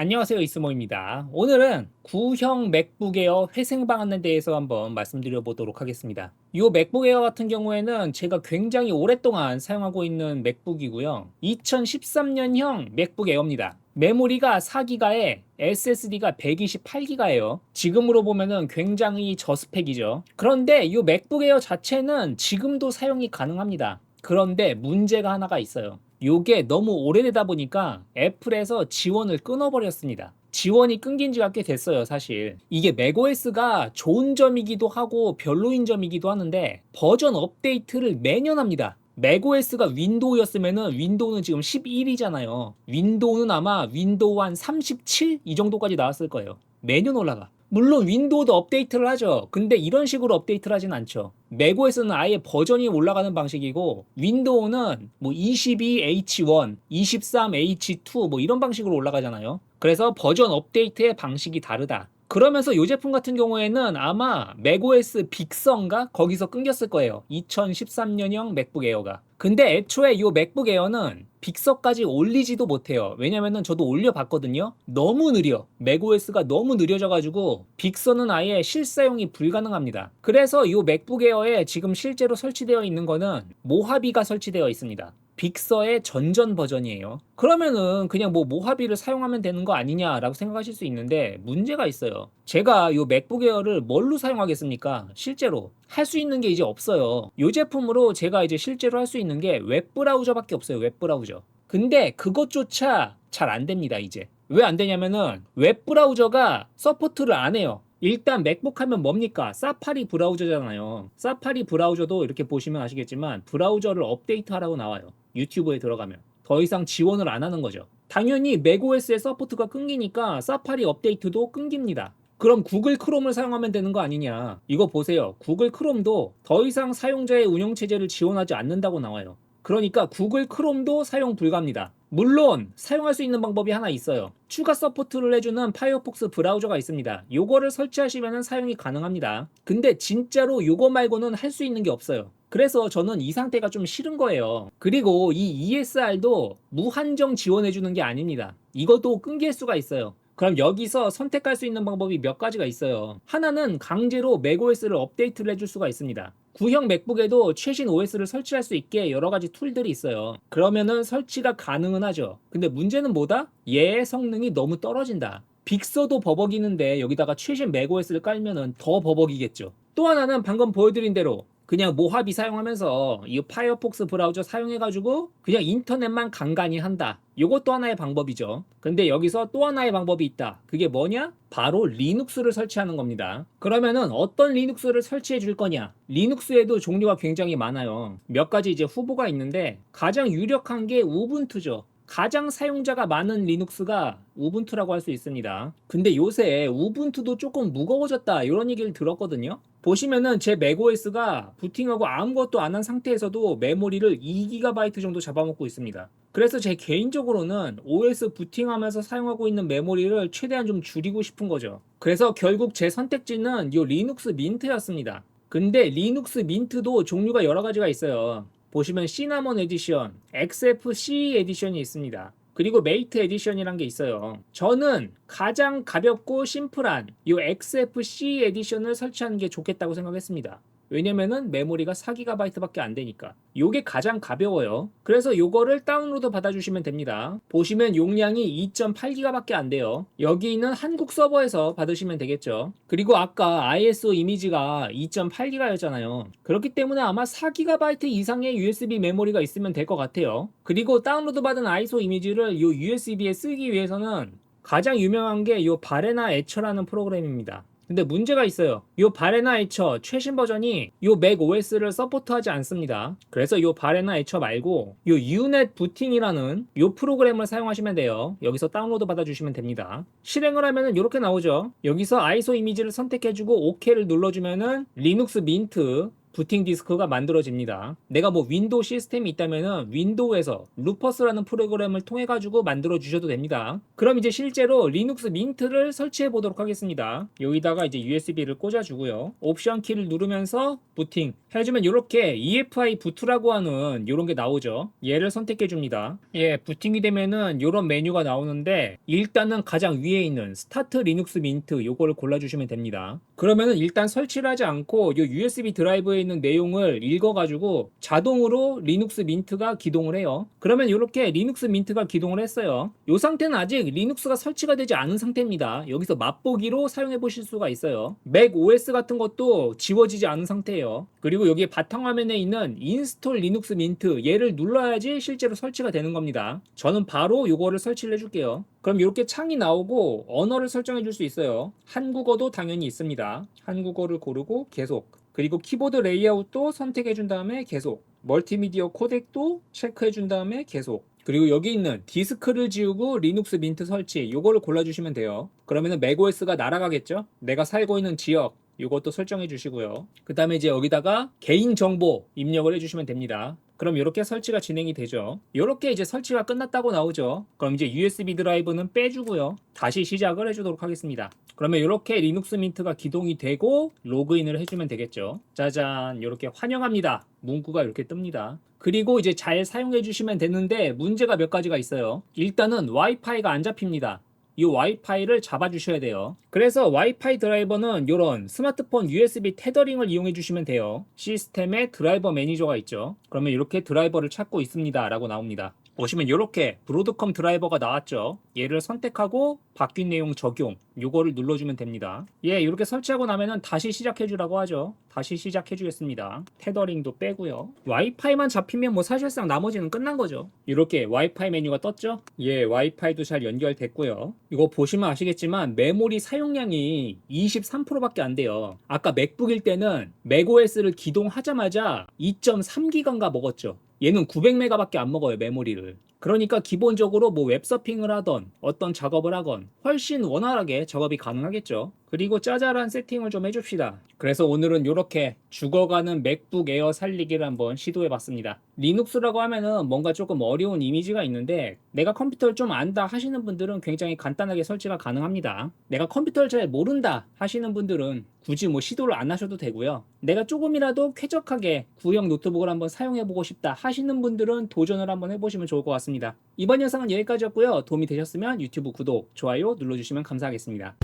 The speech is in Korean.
안녕하세요, 이스모입니다. 오늘은 구형 맥북 에어 회생 방안에 대해서 한번 말씀드려 보도록 하겠습니다. 이 맥북 에어 같은 경우에는 제가 굉장히 오랫동안 사용하고 있는 맥북이고요. 2013년형 맥북 에어입니다. 메모리가 4기가에 SSD가 128기가예요. 지금으로 보면은 굉장히 저스펙이죠. 그런데 이 맥북 에어 자체는 지금도 사용이 가능합니다. 그런데 문제가 하나가 있어요. 요게 너무 오래되다 보니까 애플에서 지원을 끊어버렸습니다. 지원이 끊긴 지가 꽤 됐어요, 사실. 이게 맥OS가 좋은 점이기도 하고 별로인 점이기도 하는데 버전 업데이트를 매년 합니다. 맥OS가 윈도우였으면은 윈도우는 지금 11이잖아요. 윈도우는 아마 윈도우 한 37? 이 정도까지 나왔을 거예요. 매년 올라가. 물론 윈도우도 업데이트를 하죠. 근데 이런 식으로 업데이트를 하진 않죠. 맥OS는 아예 버전이 올라가는 방식이고 윈도우는 뭐 22H1, 23H2 뭐 이런 방식으로 올라가잖아요. 그래서 버전 업데이트의 방식이 다르다. 그러면서 이 제품 같은 경우에는 아마 맥OS 빅서인가? 거기서 끊겼을 거예요. 2013년형 맥북 에어가. 근데 애초에 이 맥북 에어는 빅서까지 올리지도 못해요. 왜냐면은 저도 올려봤거든요. 너무 느려. 맥OS가 너무 느려져가지고 빅서는 아예 실사용이 불가능합니다. 그래서 이 맥북 에어에 지금 실제로 설치되어 있는 거는 모하비가 설치되어 있습니다. 빅서의 전전 버전이에요. 그러면은 그냥 뭐 모하비를 사용하면 되는 거 아니냐라고 생각하실 수 있는데 문제가 있어요. 제가 이 맥북 에어를 뭘로 사용하겠습니까? 실제로 할 수 있는 게 이제 없어요. 이 제품으로 제가 이제 실제로 할 수 있는 게 웹브라우저밖에 없어요. 웹브라우저. 근데 그것조차 잘 안 됩니다, 이제. 왜 안 되냐면은 웹브라우저가 서포트를 안 해요. 일단 맥북 하면 뭡니까? 사파리 브라우저잖아요. 사파리 브라우저도 이렇게 보시면 아시겠지만 브라우저를 업데이트하라고 나와요. 유튜브에 들어가면. 더 이상 지원을 안 하는 거죠. 당연히 맥OS의 서포트가 끊기니까 사파리 업데이트도 끊깁니다. 그럼 구글 크롬을 사용하면 되는 거 아니냐? 이거 보세요. 구글 크롬도 더 이상 사용자의 운영체제를 지원하지 않는다고 나와요. 그러니까 구글 크롬도 사용 불가입니다. 물론 사용할 수 있는 방법이 하나 있어요. 추가 서포트를 해주는 파이어폭스 브라우저가 있습니다. 요거를 설치하시면 사용이 가능합니다. 근데 진짜로 요거 말고는 할 수 있는 게 없어요. 그래서 저는 이 상태가 좀 싫은 거예요. 그리고 이 ESR도 무한정 지원해주는 게 아닙니다. 이것도 끊길 수가 있어요. 그럼 여기서 선택할 수 있는 방법이 몇 가지가 있어요. 하나는 강제로 맥OS를 업데이트를 해줄 수가 있습니다. 구형 맥북에도 최신 OS를 설치할 수 있게 여러 가지 툴들이 있어요. 그러면은 설치가 가능은 하죠. 근데 문제는 뭐다? 얘의 성능이 너무 떨어진다. 빅서도 버벅이는데 여기다가 최신 맥OS를 깔면은 더 버벅이겠죠. 또 하나는 방금 보여드린 대로 그냥 모하비 사용하면서 이 파이어폭스 브라우저 사용해가지고 그냥 인터넷만 간간히 한다. 이것도 하나의 방법이죠. 근데 여기서 또 하나의 방법이 있다. 그게 뭐냐? 바로 리눅스를 설치하는 겁니다. 그러면은 어떤 리눅스를 설치해 줄 거냐? 리눅스에도 종류가 굉장히 많아요. 몇 가지 이제 후보가 있는데 가장 유력한 게 우분투죠. 가장 사용자가 많은 리눅스가 우분투라고 할 수 있습니다. 근데 요새 우분투도 조금 무거워졌다 이런 얘기를 들었거든요. 보시면은 제 맥OS가 부팅하고 아무것도 안 한 상태에서도 메모리를 2GB 정도 잡아먹고 있습니다. 그래서 제 개인적으로는 OS 부팅하면서 사용하고 있는 메모리를 최대한 좀 줄이고 싶은 거죠. 그래서 결국 제 선택지는 이 리눅스 민트였습니다. 근데 리눅스 민트도 종류가 여러 가지가 있어요. 보시면 시나몬 에디션, XFCE 에디션이 있습니다. 그리고 메이트 에디션이란 게 있어요. 저는 가장 가볍고 심플한 이 XFCE 에디션을 설치하는 게 좋겠다고 생각했습니다. 왜냐면은 메모리가 4GB밖에 안 되니까. 요게 가장 가벼워요. 그래서 요거를 다운로드 받아주시면 됩니다. 보시면 용량이 2.8GB밖에 안 돼요. 여기 있는 한국 서버에서 받으시면 되겠죠. 그리고 아까 ISO 이미지가 2.8GB였잖아요. 그렇기 때문에 아마 4GB 이상의 USB 메모리가 있으면 될 것 같아요. 그리고 다운로드 받은 ISO 이미지를 요 USB에 쓰기 위해서는 가장 유명한 게 요 바레나 에처라는 프로그램입니다. 근데 문제가 있어요. 요 바레나 에처 최신 버전이 요 맥 OS를 서포트하지 않습니다. 그래서 요 바레나 에처 말고 요 유넷 부팅이라는 요 프로그램을 사용하시면 돼요. 여기서 다운로드 받아주시면 됩니다. 실행을 하면은 이렇게 나오죠. 여기서 ISO 이미지를 선택해주고 OK를 눌러주면은 리눅스 민트 부팅 디스크가 만들어집니다. 내가 뭐 윈도우 시스템이 있다면은 윈도우에서 루퍼스라는 프로그램을 통해 가지고 만들어 주셔도 됩니다. 그럼 이제 실제로 리눅스 민트를 설치해 보도록 하겠습니다. 여기다가 이제 USB를 꽂아 주고요. 옵션 키를 누르면서 부팅 해주면 이렇게 EFI 부트라고 하는 이런 게 나오죠. 얘를 선택해 줍니다. 예, 부팅이 되면은 이런 메뉴가 나오는데 일단은 가장 위에 있는 스타트 리눅스 민트 요거를 골라주시면 됩니다. 그러면은 일단 설치를 하지 않고 요 USB 드라이브에 있는 내용을 읽어가지고 자동으로 리눅스 민트가 기동을 해요. 그러면 이렇게 리눅스 민트가 기동을 했어요. 이 상태는 아직 리눅스가 설치가 되지 않은 상태입니다. 여기서 맛보기로 사용해 보실 수가 있어요. 맥 OS 같은 것도 지워지지 않은 상태예요. 그리고 여기 바탕화면에 있는 인스톨 리눅스 민트 얘를 눌러야지 실제로 설치가 되는 겁니다. 저는 바로 이거를 설치를 해줄게요. 그럼 이렇게 창이 나오고 언어를 설정해 줄 수 있어요. 한국어도 당연히 있습니다. 한국어를 고르고 계속. 그리고 키보드 레이아웃도 선택해 준 다음에 계속. 멀티미디어 코덱도 체크해 준 다음에 계속. 그리고 여기 있는 디스크를 지우고 리눅스 민트 설치 이거를 골라주시면 돼요. 그러면은 맥OS가 날아가겠죠? 내가 살고 있는 지역 이것도 설정해 주시고요. 그 다음에 이제 여기다가 개인정보 입력을 해주시면 됩니다. 그럼 이렇게 설치가 진행이 되죠. 이렇게 이제 설치가 끝났다고 나오죠. 그럼 이제 USB 드라이브는 빼주고요. 다시 시작을 해주도록 하겠습니다. 그러면 이렇게 리눅스 민트가 기동이 되고 로그인을 해주면 되겠죠. 짜잔, 이렇게 환영합니다. 문구가 이렇게 뜹니다. 그리고 이제 잘 사용해 주시면 되는데 문제가 몇 가지가 있어요. 일단은 와이파이가 안 잡힙니다. 이 와이파이를 잡아주셔야 돼요. 그래서 와이파이 드라이버는 이런 스마트폰 USB 테더링을 이용해 주시면 돼요. 시스템에 드라이버 매니저가 있죠. 그러면 이렇게 드라이버를 찾고 있습니다 라고 나옵니다. 보시면 이렇게 브로드컴 드라이버가 나왔죠. 얘를 선택하고 바뀐 내용 적용 요거를 눌러주면 됩니다. 예, 이렇게 설치하고 나면은 다시 시작해 주라고 하죠. 다시 시작해 주겠습니다. 테더링도 빼고요. 와이파이만 잡히면 뭐 사실상 나머지는 끝난 거죠. 이렇게 와이파이 메뉴가 떴죠. 예, 와이파이도 잘 연결됐고요. 이거 보시면 아시겠지만 메모리 사용량이 23%밖에 안 돼요. 아까 맥북일 때는 맥OS를 기동하자마자 2.3기가인가 먹었죠. 얘는 900메가밖에 안 먹어요, 메모리를. 그러니까 기본적으로 뭐 웹서핑을 하던 어떤 작업을 하건 훨씬 원활하게 작업이 가능하겠죠. 그리고 짜잘한 세팅을 좀 해줍시다. 그래서 오늘은 이렇게 죽어가는 맥북 에어 살리기를 한번 시도해봤습니다. 리눅스라고 하면은 뭔가 조금 어려운 이미지가 있는데 내가 컴퓨터를 좀 안다 하시는 분들은 굉장히 간단하게 설치가 가능합니다. 내가 컴퓨터를 잘 모른다 하시는 분들은 굳이 뭐 시도를 안 하셔도 되고요. 내가 조금이라도 쾌적하게 구형 노트북을 한번 사용해보고 싶다 하시는 분들은 도전을 한번 해보시면 좋을 것 같습니다. 이번 영상은 여기까지였고요. 도움이 되셨으면 유튜브 구독, 좋아요 눌러주시면 감사하겠습니다.